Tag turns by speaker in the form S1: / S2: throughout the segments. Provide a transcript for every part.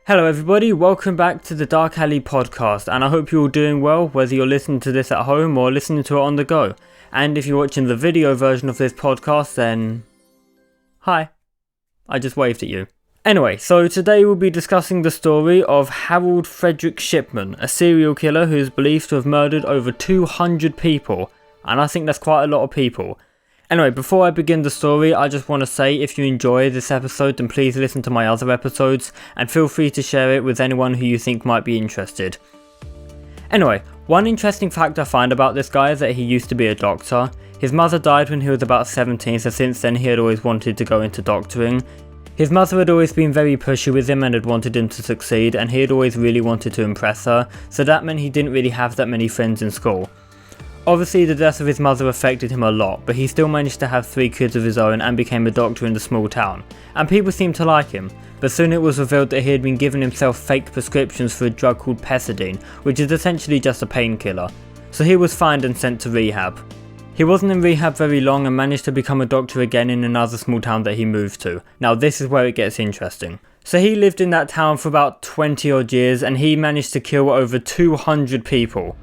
S1: Hello everybody, welcome back to the Dark Alley podcast, and I hope you're all doing well, whether you're listening to this at home or listening to it on the go. And if you're watching the video version of this podcast, then hi, I just waved at you. Anyway, so today we'll be discussing the story of Harold Frederick Shipman, a serial killer who is believed to have murdered over 200 people, and I think that's quite a lot of people. Anyway, before I begin the story, I just want to say if you enjoy this episode, then please listen to my other episodes and feel free to share it with anyone who you think might be interested. Anyway, one interesting fact I find about this guy is that he used to be a doctor. His mother died when he was about 17, so since then he had always wanted to go into doctoring. His mother had always been very pushy with him and had wanted him to succeed, and he had always really wanted to impress her, so that meant he didn't really have that many friends in school. Obviously the death of his mother affected him a lot, but he still managed to have 3 kids of his own and became a doctor in the small town, and people seemed to like him, but soon it was revealed that he had been giving himself fake prescriptions for a drug called pethidine, which is essentially just a painkiller, so he was fined and sent to rehab. He wasn't in rehab very long and managed to become a doctor again in another small town that he moved to. Now this is where it gets interesting. So he lived in that town for about 20 odd years and he managed to kill over 200 people.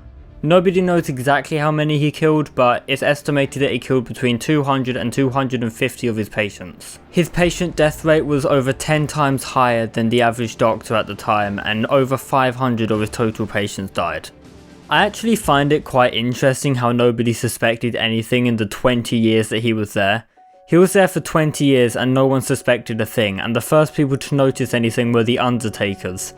S1: Nobody knows exactly how many he killed, but it's estimated that he killed between 200 and 250 of his patients. His patient death rate was over 10 times higher than the average doctor at the time, and over 500 of his total patients died. I actually find it quite interesting how nobody suspected anything in the 20 years that he was there. He was there for 20 years and no one suspected a thing, and the first people to notice anything were the undertakers.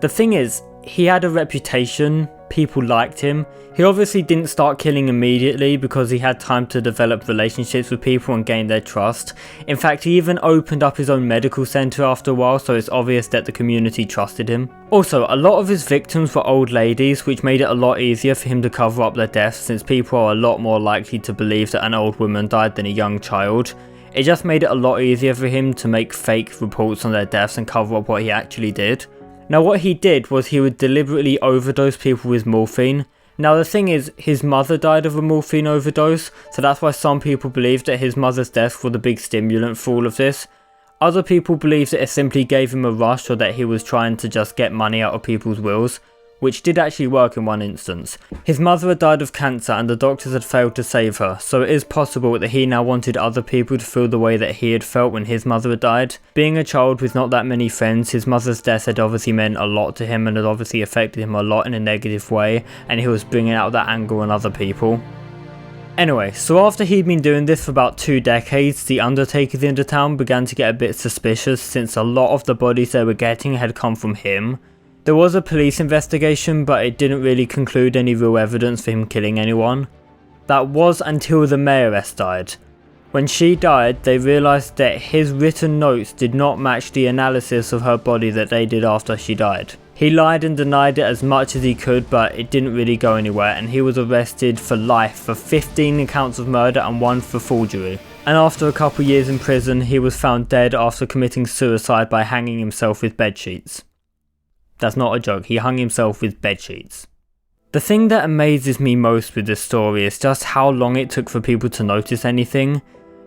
S1: The thing is, he had a reputation, people liked him. He obviously didn't start killing immediately because he had time to develop relationships with people and gain their trust. In fact, he even opened up his own medical centre after a while, so it's obvious that the community trusted him. Also, a lot of his victims were old ladies, which made it a lot easier for him to cover up their deaths, since people are a lot more likely to believe that an old woman died than a young child. It just made it a lot easier for him to make fake reports on their deaths and cover up what he actually did. Now what he did was he would deliberately overdose people with morphine. Now the thing is, his mother died of a morphine overdose, so that's why some people believe that his mother's death was the big stimulant for all of this. Other people believe that it simply gave him a rush, or that he was trying to just get money out of people's wills, which did actually work in one instance. His mother had died of cancer and the doctors had failed to save her, so it is possible that he now wanted other people to feel the way that he had felt when his mother had died. Being a child with not that many friends, his mother's death had obviously meant a lot to him and had obviously affected him a lot in a negative way, and he was bringing out that anger on other people. Anyway, so after he'd been doing this for about 2 decades, the undertakers in the town began to get a bit suspicious since a lot of the bodies they were getting had come from him. There was a police investigation, but it didn't really conclude any real evidence for him killing anyone. That was until the mayoress died. When she died, they realised that his written notes did not match the analysis of her body that they did after she died. He lied and denied it as much as he could, but it didn't really go anywhere, and he was arrested for life for 15 counts of murder and 1 for forgery. And after a couple years in prison, he was found dead after committing suicide by hanging himself with bedsheets. That's not a joke, he hung himself with bedsheets. The thing that amazes me most with this story is just how long it took for people to notice anything,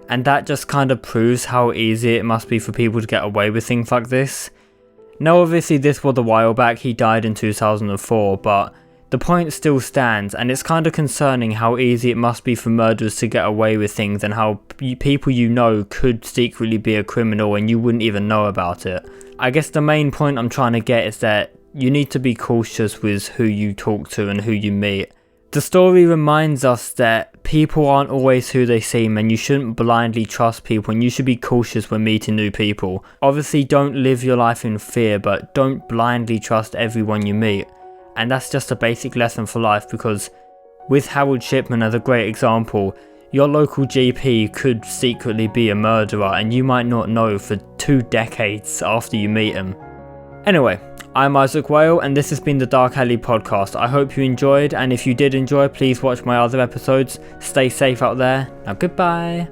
S1: and that just kind of proves how easy it must be for people to get away with things like this. Now obviously this was a while back, he died in 2004, but the point still stands, and it's kind of concerning how easy it must be for murderers to get away with things and how people you know could secretly be a criminal and you wouldn't even know about it. I guess the main point I'm trying to get is that you need to be cautious with who you talk to and who you meet. The story reminds us that people aren't always who they seem, and you shouldn't blindly trust people, and you should be cautious when meeting new people. Obviously don't live your life in fear, but don't blindly trust everyone you meet. And that's just a basic lesson for life, because with Harold Shipman as a great example, your local GP could secretly be a murderer and you might not know for 2 decades after you meet him. Anyway, I'm Isaac Whale and this has been the Dark Alley podcast. I hope you enjoyed, and if you did enjoy, please watch my other episodes. Stay safe out there. Now goodbye.